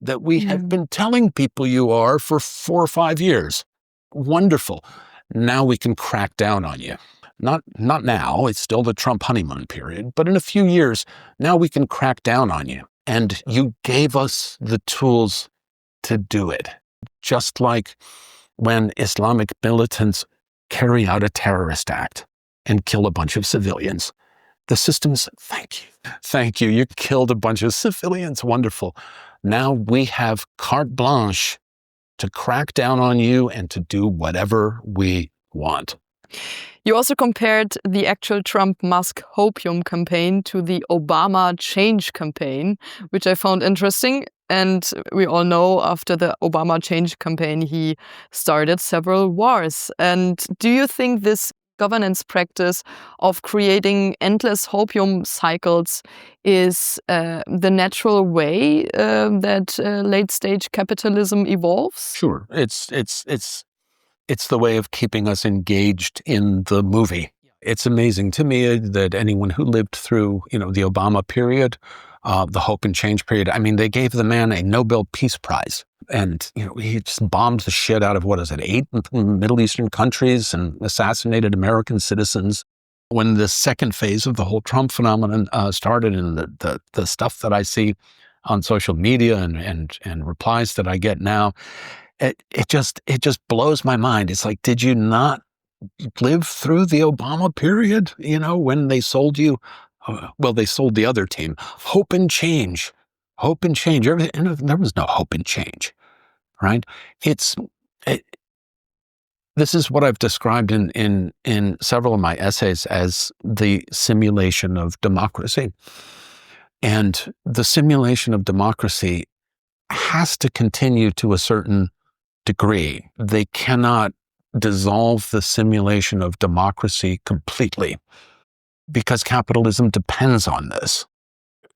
Speaker 1: that we have been telling people you are for 4 or 5 years. Wonderful. Now we can crack down on you. Not now, it's still the Trump honeymoon period, but in a few years, now we can crack down on you. And you gave us the tools to do it. Just like when Islamic militants carry out a terrorist act and kill a bunch of civilians. The system's, thank you, you killed a bunch of civilians, wonderful. Now we have carte blanche to crack down on you and to do whatever we want.
Speaker 2: You also compared the actual Trump-Musk Hopium campaign to the Obama Change campaign, which I found interesting. And we all know after the Obama Change campaign, he started several wars. And do you think this governance practice of creating endless hopium cycles is the natural way that late-stage capitalism evolves?
Speaker 1: Sure. It's the way of keeping us engaged in the movie. It's amazing to me that anyone who lived through, the Obama period, the Hope and Change period, I mean, they gave the man a Nobel Peace Prize. And, he just bombed the shit out of, 8 Middle Eastern countries and assassinated American citizens. When the second phase of the whole Trump phenomenon started, and the stuff that I see on social media and replies that I get now, it just blows my mind. It's like, did you not live through the Obama period? When they sold you, they sold the other team, Hope and Change. Hope and change. There was no hope and change, right? This is what I've described in several of my essays as the simulation of democracy. And the simulation of democracy has to continue to a certain degree. They cannot dissolve the simulation of democracy completely because capitalism depends on this.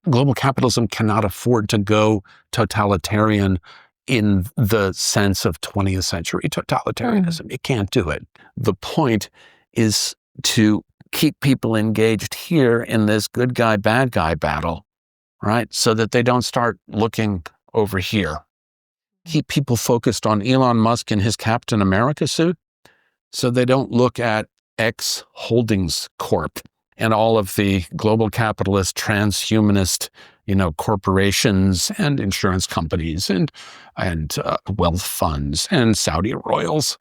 Speaker 1: Global capitalism cannot afford to go totalitarian in the sense of 20th century totalitarianism. It can't do it. The point is to keep people engaged here in this good guy, bad guy battle, right? So that they don't start looking over here. Keep people focused on Elon Musk and his Captain America suit so they don't look at X Holdings Corp and all of the global capitalist, transhumanist, corporations and insurance companies and wealth funds and Saudi royals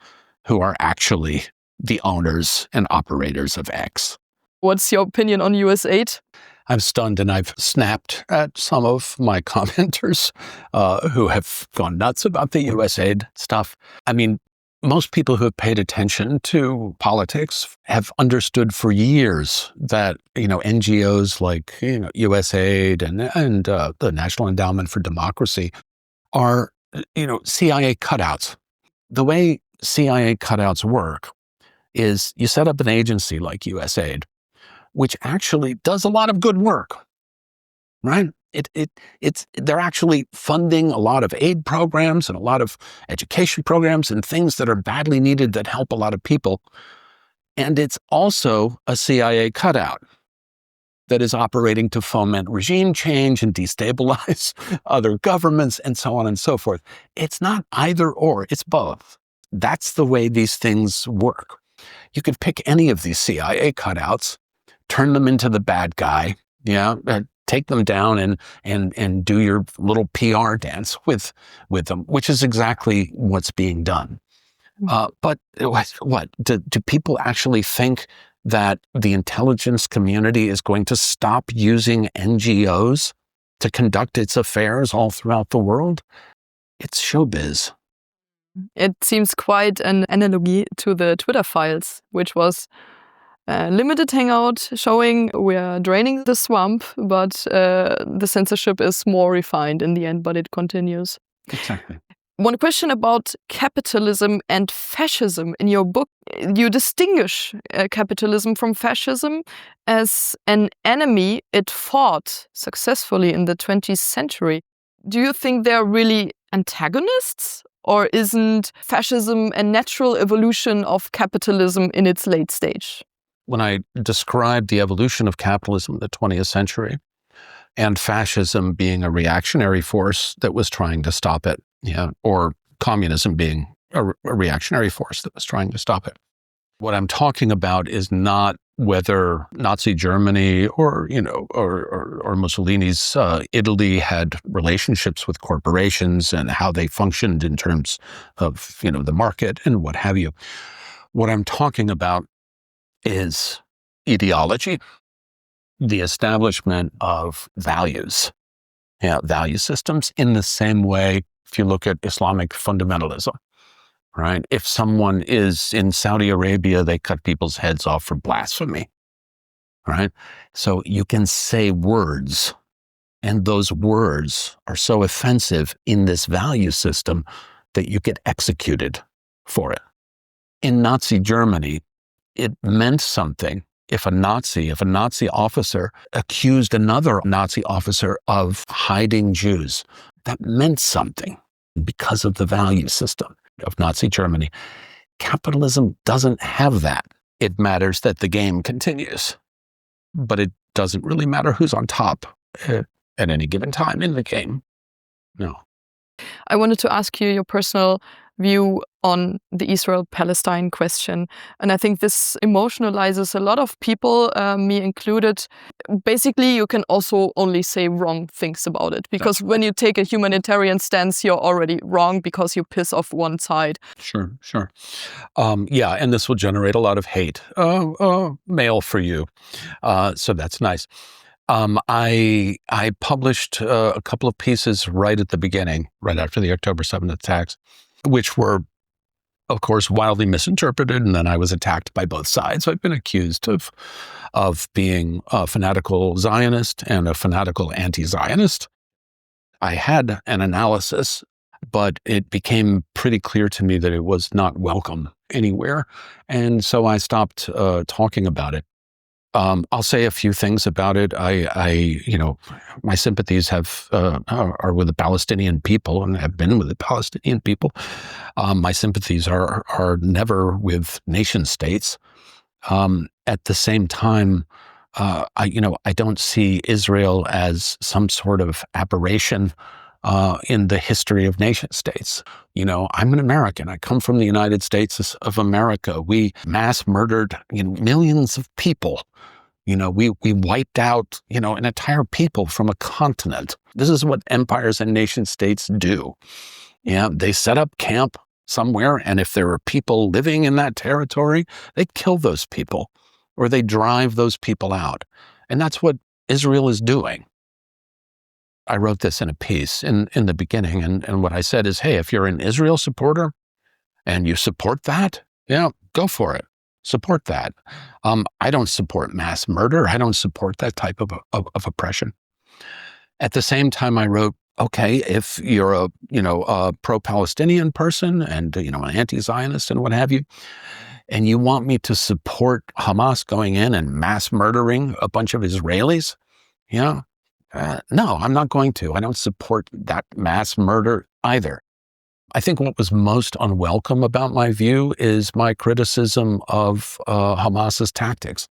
Speaker 1: who are actually the owners and operators of X.
Speaker 2: What's your opinion on USAID?
Speaker 1: I'm stunned, and I've snapped at some of my commenters who have gone nuts about the USAID stuff. I mean, most people who have paid attention to politics have understood for years that, NGOs like, USAID and the National Endowment for Democracy are, CIA cutouts. The way CIA cutouts work is you set up an agency like USAID, which actually does a lot of good work, right? They're actually funding a lot of aid programs and a lot of education programs and things that are badly needed that help a lot of people. And it's also a CIA cutout that is operating to foment regime change and destabilize other governments and so on and so forth. It's not either or, it's both. That's the way these things work. You could pick any of these CIA cutouts, turn them into the bad guy, take them down and do your little PR dance with them, which is exactly what's being done. But what do people actually think that the intelligence community is going to stop using NGOs to conduct its affairs all throughout the world? It's showbiz.
Speaker 2: It seems quite an analogy to the Twitter files, which was a limited hangout showing we are draining the swamp, but the censorship is more refined in the end, but it continues.
Speaker 1: Exactly.
Speaker 2: One question about capitalism and fascism. In your book, you distinguish capitalism from fascism as an enemy it fought successfully in the 20th century. Do you think they're really antagonists? Or isn't fascism a natural evolution of capitalism in its late stage?
Speaker 1: When I described the evolution of capitalism in the 20th century and fascism being a reactionary force that was trying to stop it, or communism being a reactionary force that was trying to stop it. What I'm talking about is not whether Nazi Germany or Mussolini's Italy had relationships with corporations and how they functioned in terms of, the market and what have you. What I'm talking about is ideology, the establishment of values, value systems in the same way if you look at Islamic fundamentalism. Right? If someone is in Saudi Arabia, they cut people's heads off for blasphemy. Right? So you can say words, and those words are so offensive in this value system that you get executed for it. In Nazi Germany, it meant something if a Nazi officer accused another Nazi officer of hiding Jews. That meant something because of the value system of Nazi Germany. Capitalism doesn't have that. It matters that the game continues, but it doesn't really matter who's on top at any given time in the game. No.
Speaker 2: I wanted to ask you your personal view on the Israel-Palestine question. And I think this emotionalizes a lot of people, me included. Basically, you can also only say wrong things about it, because when you take a humanitarian stance, you're already wrong because you piss off one side.
Speaker 1: Sure. And this will generate a lot of hate mail for you. So that's nice. I published a couple of pieces right at the beginning, right after the October 7th attacks, which were, of course, wildly misinterpreted, and then I was attacked by both sides. I've been accused of being a fanatical Zionist and a fanatical anti-Zionist. I had an analysis, but it became pretty clear to me that it was not welcome anywhere, and so I stopped talking about it. I'll say a few things about it. My sympathies are with the Palestinian people and have been with the Palestinian people. My sympathies are never with nation states. At the same time, I don't see Israel as some sort of aberration in the history of nation states. I'm an American. I come from the United States of America. We mass murdered millions of people. We wiped out, an entire people from a continent. This is what empires and nation states do. They set up camp somewhere, and if there are people living in that territory, they kill those people or they drive those people out. And that's what Israel is doing. I wrote this in a piece in the beginning, and what I said is, hey, if you're an Israel supporter, and you support that, yeah, go for it. Support that. I don't support mass murder. I don't support that type of oppression. At the same time, I wrote, okay, if you're a pro-Palestinian person and, an anti-Zionist and what have you, and you want me to support Hamas going in and mass murdering a bunch of Israelis, no, I'm not going to. I don't support that mass murder either. I think what was most unwelcome about my view is my criticism of Hamas's tactics.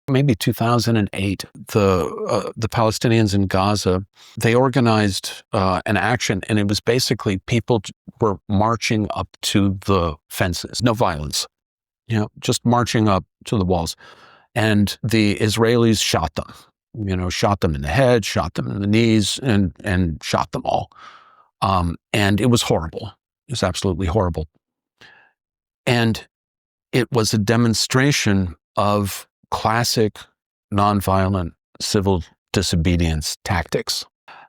Speaker 1: Maybe 2008, the Palestinians in Gaza, they organized an action, and it was basically people were marching up to the fences, no violence, just marching up to the walls. And the Israelis shot them, shot them in the head, shot them in the knees, and shot them all. And it was horrible. It was absolutely horrible. And it was a demonstration of classic nonviolent civil disobedience tactics.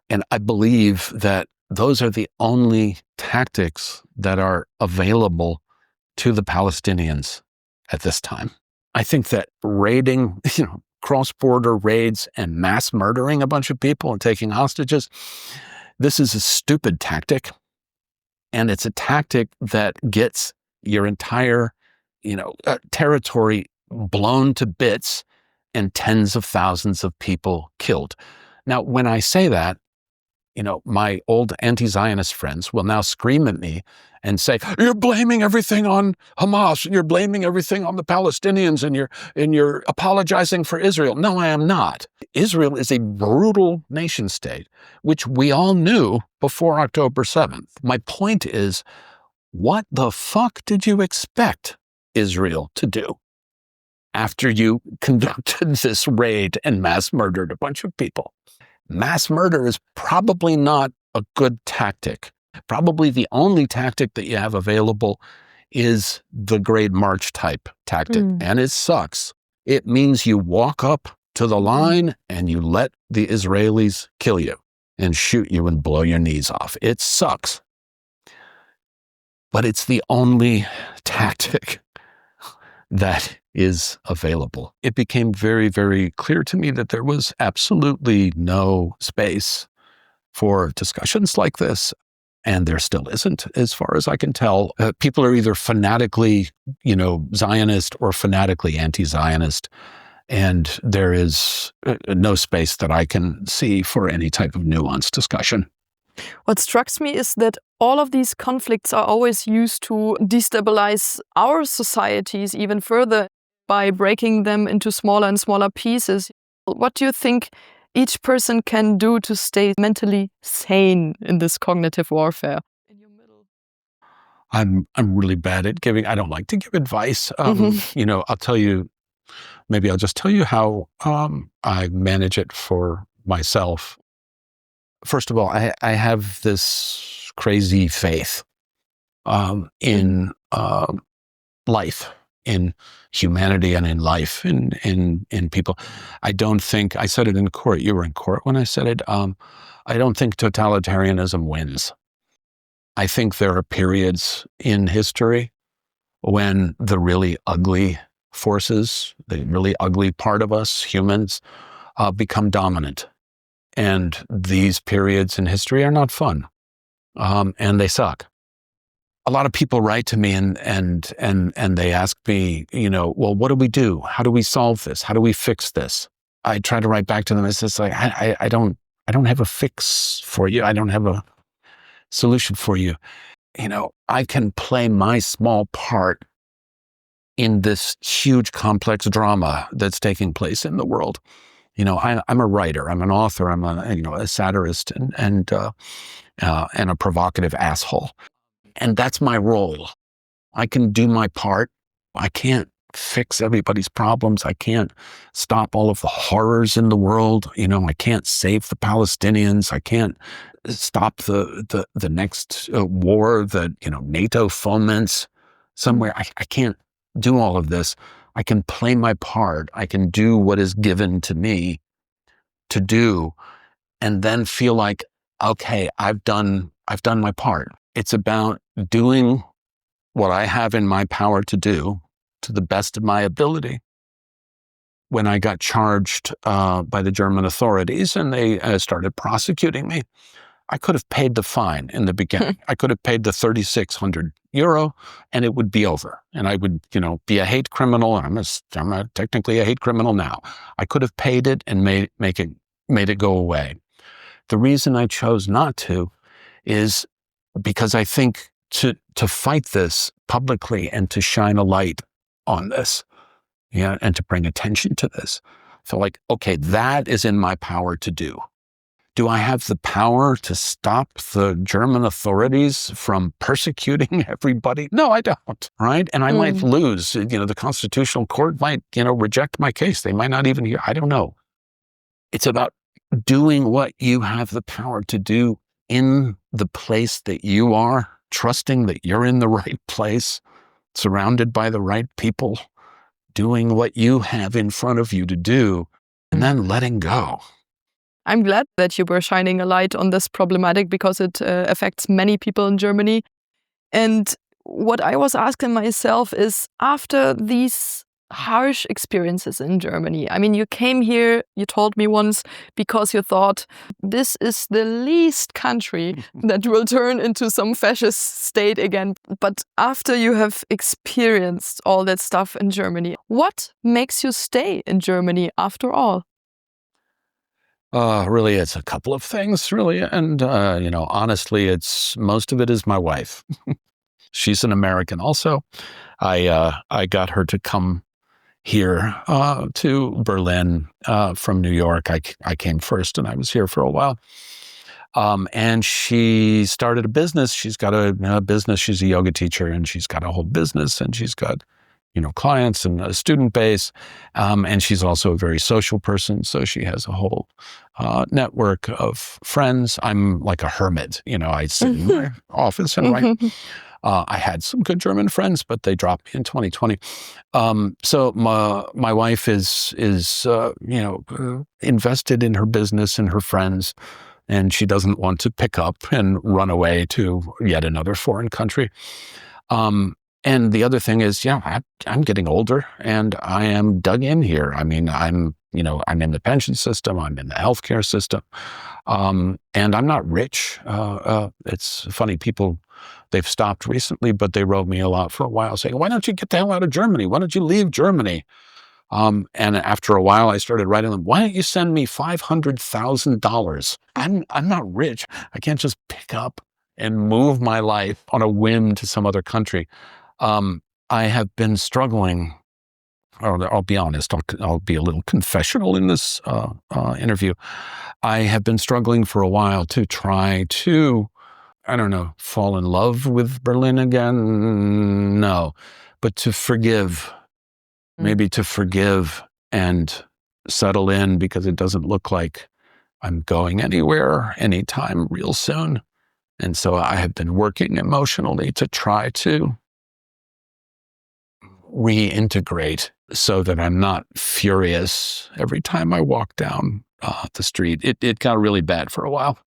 Speaker 1: And I believe that those are the only tactics that are available to the Palestinians at this time. I think that raiding, cross-border raids and mass murdering a bunch of people and taking hostages, this is a stupid tactic. And it's a tactic that gets your entire, territory blown to bits and tens of thousands of people killed. Now, when I say that, my old anti-Zionist friends will now scream at me and say, "You're blaming everything on Hamas. You're blaming everything on the Palestinians, and you're apologizing for Israel." No, I am not. Israel is a brutal nation state, which we all knew before October 7th. My point is, what the fuck did you expect Israel to do after you conducted this raid and mass murdered a bunch of people? Mass murder is probably not a good tactic. Probably the only tactic that you have available is the Great March type tactic, and it sucks. It means you walk up to the line and you let the Israelis kill you and shoot you and blow your knees off. It sucks. But it's the only tactic that is available. It became very, very clear to me that there was absolutely no space for discussions like this. And there still isn't, as far as I can tell. People are either fanatically, Zionist or fanatically anti-Zionist. And there is no space that I can see for any type of nuanced discussion.
Speaker 2: What strikes me is that all of these conflicts are always used to destabilize our societies even further by breaking them into smaller and smaller pieces. What do you think each person can do to stay mentally sane in this cognitive warfare?
Speaker 1: I'm really bad at giving. I don't like to give advice. I'll tell you. Maybe I'll just tell you how I manage it for myself. First of all, I have this crazy faith in life, in humanity, and in life, in people. I don't think, I said it in court, you were in court when I said it, I don't think totalitarianism wins. I think there are periods in history when the really ugly forces, the really ugly part of us, humans, become dominant. And these periods in history are not fun, and they suck. A lot of people write to me and they ask me, well, what do we do? How do we solve this? How do we fix this? I try to write back to them. It's just like, I don't have a fix for you. I don't have a solution for you. I can play my small part in this huge complex drama that's taking place in the world. I'm a writer, I'm an author, I'm a satirist and a provocative asshole. And that's my role. I can do my part. I can't fix everybody's problems. I can't stop all of the horrors in the world. I can't save the Palestinians. I can't stop the next war that, NATO foments somewhere. I can't do all of this. I can play my part. I can do what is given to me to do, and then feel like, okay, I've done my part. It's about doing what I have in my power to do to the best of my ability. When I got charged by the German authorities and they started prosecuting me, I could have paid the fine in the beginning. I could have paid the 3,600 euro and it would be over. And I would, be a hate criminal. I'm not technically a hate criminal now. I could have paid it and made it go away. The reason I chose not to is because I think to fight this publicly and to shine a light on this, and to bring attention to this. So like, okay, that is in my power to do. Do I have the power to stop the German authorities from persecuting everybody? No, I don't, right? And I might lose. The Constitutional Court might, reject my case. They might not even hear. I don't know. It's about doing what you have the power to do in the place that you are, trusting that you're in the right place, surrounded by the right people, doing what you have in front of you to do, and then letting go.
Speaker 2: I'm glad that you were shining a light on this problematic because it affects many people in Germany. And what I was asking myself is, after these harsh experiences in Germany, I mean, you came here, you told me once, because you thought this is the least country that will turn into some fascist state again. But after you have experienced all that stuff in Germany, what makes you stay in Germany after all?
Speaker 1: Really, it's a couple of things, really. And, honestly, most of it is my wife. She's an American also. I got her to come here to Berlin from New York. I came first and I was here for a while. And she started a business. She's got a business. She's a yoga teacher and she's got a whole business and she's got clients and a student base. And she's also a very social person. So she has a whole network of friends. I'm like a hermit. I sit in my office and write. I had some good German friends, but they dropped me in 2020. So my wife is invested in her business and her friends, and she doesn't want to pick up and run away to yet another foreign country. And the other thing is, I'm getting older and I am dug in here. I mean, I'm in the pension system, I'm in the healthcare system, and I'm not rich. It's funny, people, they've stopped recently, but they wrote me a lot for a while saying, why don't you get the hell out of Germany? Why don't you leave Germany? And after a while, I started writing them, why don't you send me $500,000? I'm not rich. I can't just pick up and move my life on a whim to some other country. I have been struggling, or I'll be honest, I'll be a little confessional in this interview. I have been struggling for a while to try to, fall in love with Berlin again. No, but to forgive, maybe to forgive and settle in, because it doesn't look like I'm going anywhere anytime real soon. And so I have been working emotionally to try to reintegrate so that I'm not furious every time I walk down the street. It got really bad for a while.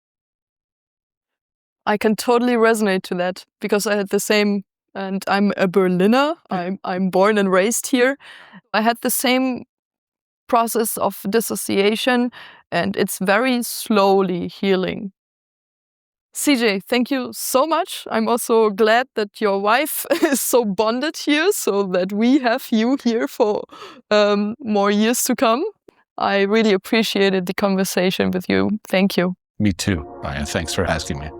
Speaker 2: I can totally resonate to that because I had the same, and I'm a Berliner. I'm born and raised here. I had the same process of dissociation, and it's very slowly healing. CJ, thank you so much. I'm also glad that your wife is so bonded here, so that we have you here for more years to come. I really appreciated the conversation with you. Thank you.
Speaker 1: Me too. Ryan, thanks for asking me.